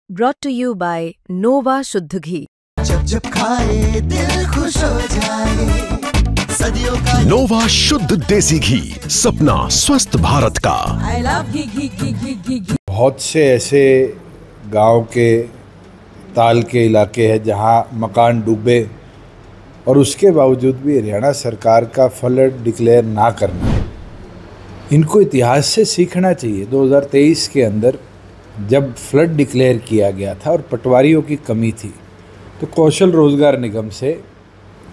brought to you by Nova शुद्ध घी। जब जब खाए दिल खुश हो जाए, सदियों का नोवा शुद्ध देसी घी, सपना स्वस्थ भारत का। I love घी। बहुत से ऐसे गांव के ताल के इलाके हैं जहां मकान डूबे और उसके बावजूद भी हरियाणा सरकार का फ्लड डिक्लेयर ना करना। इनको इतिहास से सीखना चाहिए। 2023 के अंदर जब फ्लड डिक्लेयर किया गया था और पटवारियों की कमी थी, तो कौशल रोजगार निगम से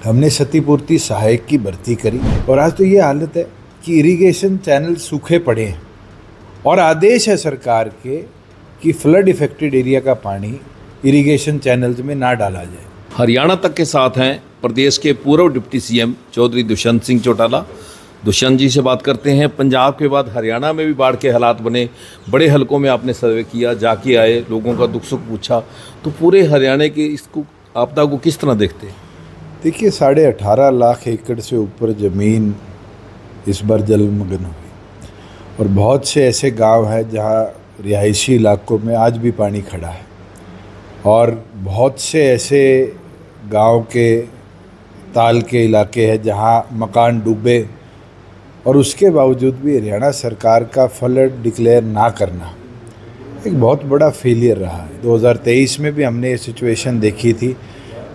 हमने क्षतिपूर्ति सहायक की भर्ती करी और आज तो ये हालत है कि इरिगेशन चैनल सूखे पड़े हैं और आदेश है सरकार के कि फ्लड इफेक्टेड एरिया का पानी इरिगेशन चैनल्स में ना डाला जाए। हरियाणा तक के साथ हैं प्रदेश के पूर्व डिप्टी सीएम चौधरी दुष्यंत सिंह चौटाला। दुष्यंत जी से बात करते हैं। पंजाब के बाद हरियाणा में भी बाढ़ के हालात बने, बड़े हलकों में आपने सर्वे किया, जाके आए, लोगों का दुख सुख पूछा, तो पूरे हरियाणा की इसको आपदा को किस तरह देखते हैं? देखिए, 18.5 लाख एकड़ से ऊपर ज़मीन इस बार जलमग्न हुई और बहुत से ऐसे गांव हैं जहां रिहायशी इलाकों में आज भी पानी खड़ा है और बहुत से ऐसे गांव के ताल के इलाके हैं जहां मकान डूबे और उसके बावजूद भी हरियाणा सरकार का फ्लड डिक्लेयर ना करना एक बहुत बड़ा फेलियर रहा है। 2023 में भी हमने ये सिचुएशन देखी थी,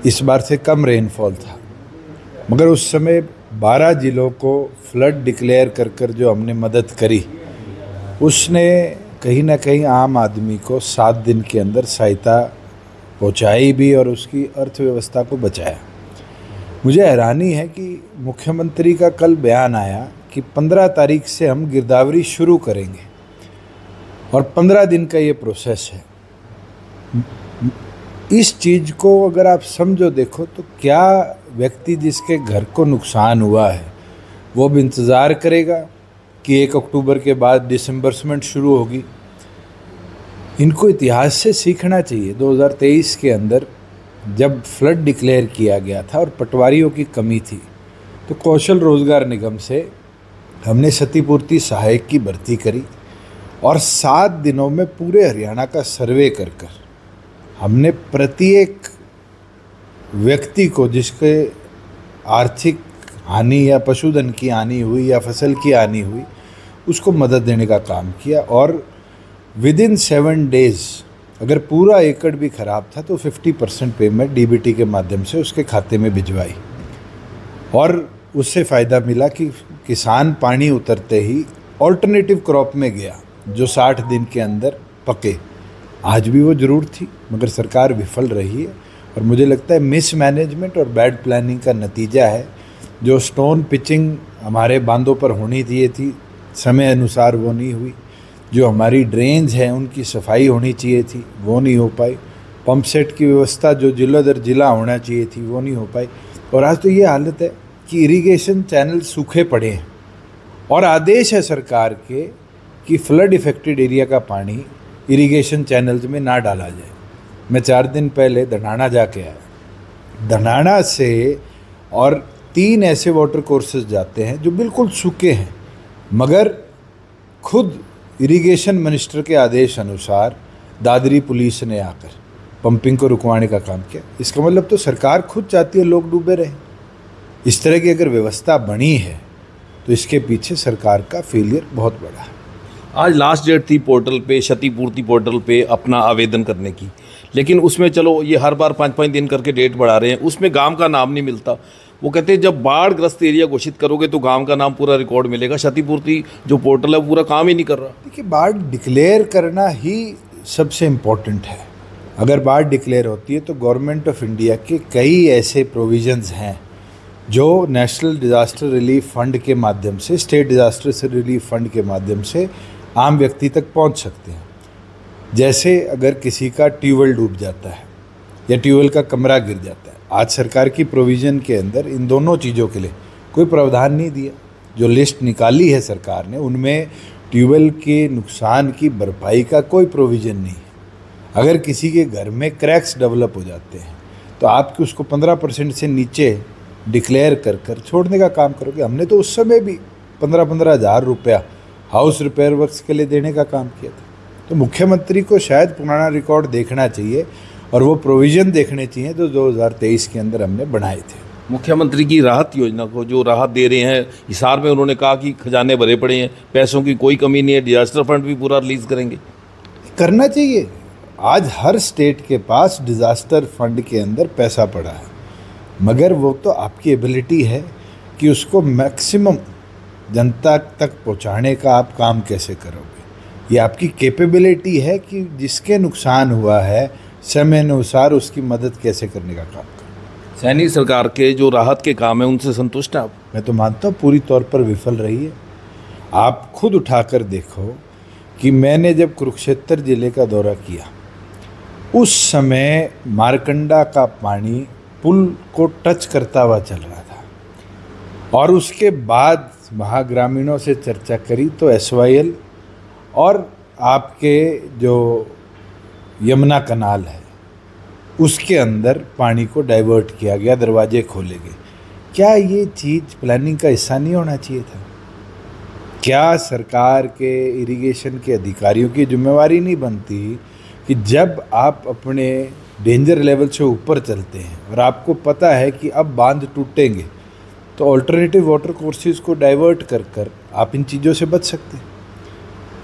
इस बार से कम रेनफॉल था, मगर उस समय 12 ज़िलों को फ्लड डिक्लेयर कर कर जो हमने मदद करी, उसने कहीं ना कहीं आम आदमी को 7 दिन के अंदर सहायता पहुंचाई भी और उसकी अर्थव्यवस्था को बचाया। मुझे हैरानी है कि मुख्यमंत्री का कल बयान आया कि 15 तारीख से हम गिरदावरी शुरू करेंगे और 15 दिन का ये प्रोसेस है। इस चीज़ को अगर आप समझो, देखो, तो क्या व्यक्ति जिसके घर को नुकसान हुआ है वो भी इंतज़ार करेगा कि 1 अक्टूबर के बाद डिसम्बर्समेंट शुरू होगी? इनको इतिहास से सीखना चाहिए। 2023 के अंदर जब फ्लड डिक्लेयर किया गया था और पटवारियों की कमी थी, तो कौशल रोजगार निगम से हमने क्षतिपूर्ति सहायक की भर्ती करी और 7 दिनों में पूरे हरियाणा का सर्वे कर कर हमने प्रत्येक व्यक्ति को जिसके आर्थिक हानि या पशुधन की हानि हुई या फसल की हानि हुई, उसको मदद देने का काम किया और विदिन 7 डेज़ अगर पूरा एकड़ भी ख़राब था तो 50% पेमेंट डीबीटी के माध्यम से उसके खाते में भिजवाई और उससे फ़ायदा मिला कि किसान पानी उतरते ही ऑल्टरनेटिव क्रॉप में गया जो 60 दिन के अंदर पके। आज भी वो ज़रूर थी, मगर सरकार विफल रही है और मुझे लगता है मिसमैनेजमेंट और बैड प्लानिंग का नतीजा है। जो स्टोन पिचिंग हमारे बांधों पर होनी चाहिए थी, समय अनुसार वो नहीं हुई। जो हमारी ड्रेन्स हैं उनकी सफाई होनी चाहिए थी, वो नहीं हो पाई। पंप सेट की व्यवस्था जो जिला दर जिला होना चाहिए थी, वो नहीं हो पाई और आज तो ये हालत है कि इरिगेशन चैनल सूखे पड़े हैं और आदेश है सरकार के कि फ्लड इफेक्टेड एरिया का पानी इरिगेशन चैनल्स में ना डाला जाए। मैं 4 दिन पहले धनाना जाके आया। धनाना से और 3 ऐसे वाटर कोर्सेज जाते हैं जो बिल्कुल सूखे हैं, मगर खुद इरिगेशन मिनिस्टर के आदेश अनुसार दादरी पुलिस ने आकर पंपिंग को रुकवाने का काम किया। इसका मतलब तो सरकार खुद चाहती है लोग डूबे रहें। इस तरह की अगर व्यवस्था बनी है तो इसके पीछे सरकार का फेलियर बहुत बड़ा है। आज लास्ट डेट थी पोर्टल पे, क्षतिपूर्ति पोर्टल पे अपना आवेदन करने की, लेकिन उसमें चलो ये हर बार 5-5 दिन करके डेट बढ़ा रहे हैं, उसमें गांव का नाम नहीं मिलता। वो कहते हैं जब बाढ़ ग्रस्त एरिया घोषित करोगे तो गांव का नाम पूरा रिकॉर्ड मिलेगा। क्षतिपूर्ति जो पोर्टल है पूरा काम ही नहीं कर रहा। देखिए, बाढ़ डिक्लेयर करना ही सबसे इम्पोर्टेंट है। अगर बाढ़ डिक्लेयर होती है तो गवर्नमेंट ऑफ इंडिया के कई ऐसे प्रोविजंस हैं जो नेशनल डिज़ास्टर रिलीफ फंड के माध्यम से, स्टेट डिज़ास्टर रिलीफ फंड के माध्यम से आम व्यक्ति तक पहुंच सकते हैं। जैसे अगर किसी का ट्यूबवेल डूब जाता है या ट्यूबवेल का कमरा गिर जाता है, आज सरकार की प्रोविज़न के अंदर इन दोनों चीज़ों के लिए कोई प्रावधान नहीं दिया। जो लिस्ट निकाली है सरकार ने, उनमें ट्यूबवेल के नुकसान की भरपाई का कोई प्रोविज़न नहीं है। अगर किसी के घर में क्रैक्स डेवलप हो जाते हैं तो आप उसको 15% से नीचे डिक्लेयर कर कर छोड़ने का काम करोगे। हमने तो उस समय भी 15-15 हज़ार रुपया हाउस रिपेयर वर्क्स के लिए देने का काम किया था। तो मुख्यमंत्री को शायद पुराना रिकॉर्ड देखना चाहिए और वो प्रोविज़न देखने चाहिए जो 2023 के अंदर हमने बनाए थे। मुख्यमंत्री की राहत योजना को जो राहत दे रहे हैं, हिसार में उन्होंने कहा कि खजाने भरे पड़े हैं, पैसों की कोई कमी नहीं है, डिजास्टर फंड भी पूरा रिलीज करेंगे। करना चाहिए। आज हर स्टेट के पास डिज़ास्टर फंड के अंदर पैसा पड़ा है, मगर वो तो आपकी एबिलिटी है कि उसको मैक्सिमम जनता तक पहुंचाने का आप काम कैसे करोगे। ये आपकी कैपेबिलिटी है कि जिसके नुकसान हुआ है समय अनुसार उसकी मदद कैसे करने का काम करो। सैनी सरकार के जो राहत के काम हैं उनसे संतुष्ट हैं आप? मैं तो मानता हूँ पूरी तौर पर विफल रही है। आप खुद उठाकर देखो कि मैंने जब कुरुक्षेत्र ज़िले का दौरा किया उस समय मारकंडा का पानी पुल को टच करता हुआ चल रहा था, और उसके बाद वहाँ ग्रामीणों से चर्चा करी तो SYL और आपके जो यमुना कनाल है उसके अंदर पानी को डाइवर्ट किया गया, दरवाजे खोले गए। क्या ये चीज़ प्लानिंग का हिस्सा नहीं होना चाहिए था? क्या सरकार के इरिगेशन के अधिकारियों की जिम्मेवारी नहीं बनती कि जब आप अपने डेंजर लेवल से ऊपर चलते हैं और आपको पता है कि अब बांध टूटेंगे तो ऑल्टरनेटिव वाटर कोर्सेज को डाइवर्ट कर कर आप इन चीज़ों से बच सकते हैं।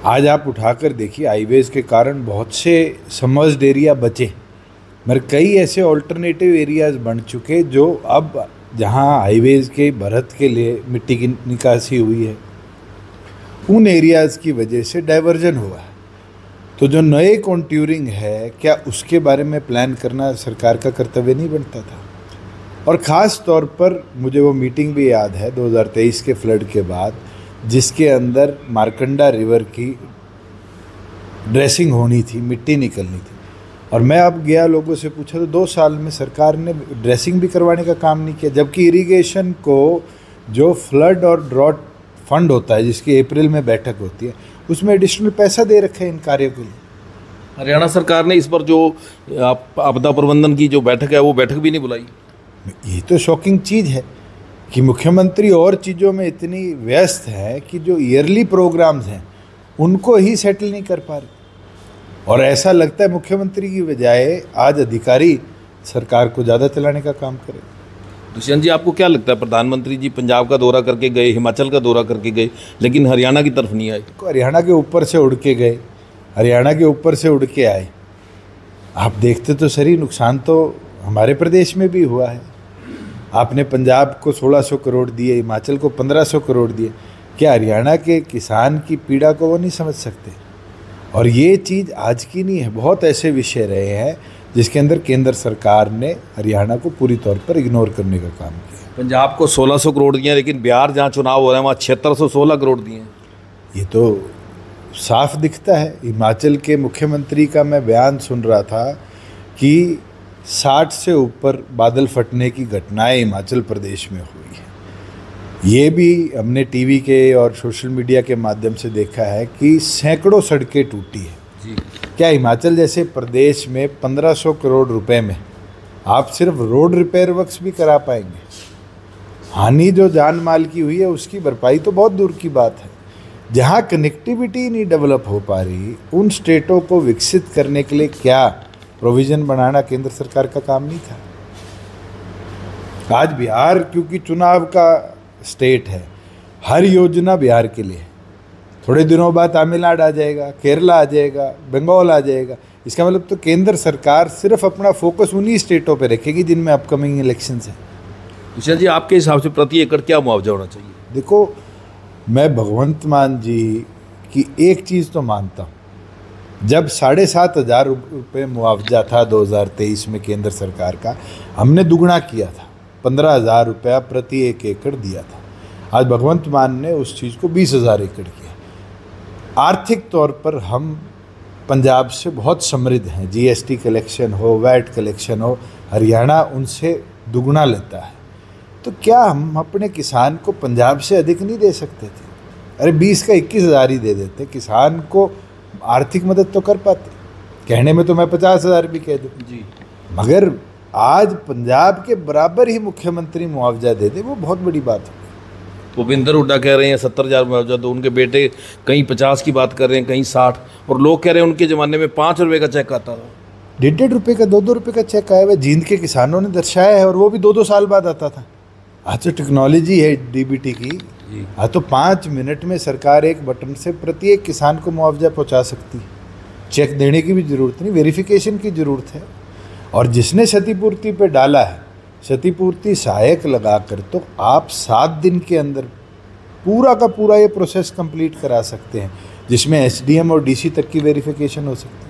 आज आप उठाकर देखिए हाईवेज़ के कारण बहुत से सबमर्ज्ड एरिया बचे, मगर कई ऐसे ऑल्टरनेटिव एरियाज़ बन चुके जो अब जहां हाईवेज़ के भरत के लिए मिट्टी की निकासी हुई है उन एरियाज़ की वजह से डाइवर्जन हुआ है। तो जो नए कॉन्ट्यूरिंग है क्या उसके बारे में प्लान करना सरकार का कर्तव्य नहीं बनता था? और ख़ास तौर पर मुझे वो मीटिंग भी याद है 2023 के फ्लड के बाद, जिसके अंदर मारकंडा रिवर की ड्रेसिंग होनी थी, मिट्टी निकलनी थी, और मैं अब गया लोगों से पूछा तो 2 साल में सरकार ने ड्रेसिंग भी करवाने का काम नहीं किया, जबकि इरिगेशन को जो फ्लड और ड्रॉट फंड होता है जिसकी अप्रैल में बैठक होती है उसमें एडिशनल पैसा दे रखा है इन कार्यों के लिए। हरियाणा सरकार ने इस पर जो आपदा प्रबंधन की जो बैठक है वो बैठक भी नहीं बुलाई। ये तो शॉकिंग चीज़ है कि मुख्यमंत्री और चीज़ों में इतनी व्यस्त है कि जो ईयरली प्रोग्राम्स हैं उनको ही सेटल नहीं कर पा रहे, और ऐसा लगता है मुख्यमंत्री की बजाय आज अधिकारी सरकार को ज़्यादा चलाने का काम करे। दुष्यंत जी, आपको क्या लगता है, प्रधानमंत्री जी पंजाब का दौरा करके गए, हिमाचल का दौरा करके गए, लेकिन हरियाणा की तरफ नहीं आए? हरियाणा के ऊपर से उड़ के गए, हरियाणा के ऊपर से उड़ के आए। आप देखते तो सही नुकसान तो हमारे प्रदेश में भी हुआ है। आपने पंजाब को 1600 करोड़ दिए, हिमाचल को 1500 करोड़ दिए। क्या हरियाणा के किसान की पीड़ा को वो नहीं समझ सकते? और ये चीज़ आज की नहीं है, बहुत ऐसे विषय रहे हैं जिसके अंदर केंद्र सरकार ने हरियाणा को पूरी तौर पर इग्नोर करने का काम किया। पंजाब को 1600 करोड़ दिए, लेकिन बिहार जहाँ चुनाव हो रहे हैं वहाँ 7616 करोड़ दिए। ये तो साफ दिखता है। हिमाचल के मुख्यमंत्री का मैं बयान सुन रहा था कि 60 से ऊपर बादल फटने की घटनाएं हिमाचल प्रदेश में हुई है। ये भी हमने टीवी के और सोशल मीडिया के माध्यम से देखा है कि सैकड़ों सड़कें टूटी है जी। क्या हिमाचल जैसे प्रदेश में 1500 करोड़ रुपए में आप सिर्फ रोड रिपेयर वर्क्स भी करा पाएंगे? हानि जो जान माल की हुई है उसकी भरपाई तो बहुत दूर की बात है। जहाँ कनेक्टिविटी नहीं डेवलप हो पा रही उन स्टेटों को विकसित करने के लिए क्या प्रोविज़न बनाना केंद्र सरकार का काम नहीं था? आज बिहार क्योंकि चुनाव का स्टेट है, हर योजना बिहार के लिए है। थोड़े दिनों बाद तमिलनाडु आ जाएगा, केरला आ जाएगा, बंगाल आ जाएगा। इसका मतलब तो केंद्र सरकार सिर्फ अपना फोकस उन्हीं स्टेटों पे रखेगी जिनमें अपकमिंग इलेक्शंस हैं। दुष्यंत जी, आपके हिसाब से प्रति एकड़ क्या मुआवजा होना चाहिए? देखो, मैं भगवंत मान जी की एक चीज़ तो मानता हूँ, जब 7,500 रुपये मुआवजा था 2023 में केंद्र सरकार का, हमने दुगना किया था, 15,000 रुपया प्रति 1 एकड़ दिया था। आज भगवंत मान ने उस चीज़ को 20,000 एकड़ किया। आर्थिक तौर पर हम पंजाब से बहुत समृद्ध हैं, GST कलेक्शन हो, वैट कलेक्शन हो, हरियाणा उनसे दुगना लेता है। तो क्या हम अपने किसान को पंजाब से अधिक नहीं दे सकते थे? अरे 20 का 21,000 ही दे देते, किसान को आर्थिक मदद तो कर पाते। कहने में तो मैं 50,000 भी कह दूँ जी, मगर आज पंजाब के बराबर ही मुख्यमंत्री मुआवजा दे दे, वो बहुत बड़ी बात है। भूपिंदर हुड्डा कह रहे हैं 70,000 मुआवजा दो, उनके बेटे कहीं 50 की बात कर रहे हैं, कहीं 60, और लोग कह रहे हैं उनके ज़माने में 5 रुपये का चेक आता था। 1.5 रुपये का 2-2 रुपये का चेक आया हुआ जींद के किसानों ने दर्शाया है, और वो भी 2-2 साल बाद आता था। आज तो टेक्नोलॉजी है डीबीटी की, आज तो 5 मिनट में सरकार एक बटन से प्रत्येक किसान को मुआवजा पहुंचा सकती है। चेक देने की भी ज़रूरत नहीं, वेरिफिकेशन की ज़रूरत है। और जिसने क्षतिपूर्ति पे डाला है, क्षतिपूर्ति सहायक लगाकर, तो आप 7 दिन के अंदर पूरा का पूरा ये प्रोसेस कंप्लीट करा सकते हैं, जिसमें एसडीएम और डीसी तक की वेरिफिकेशन हो सकती है।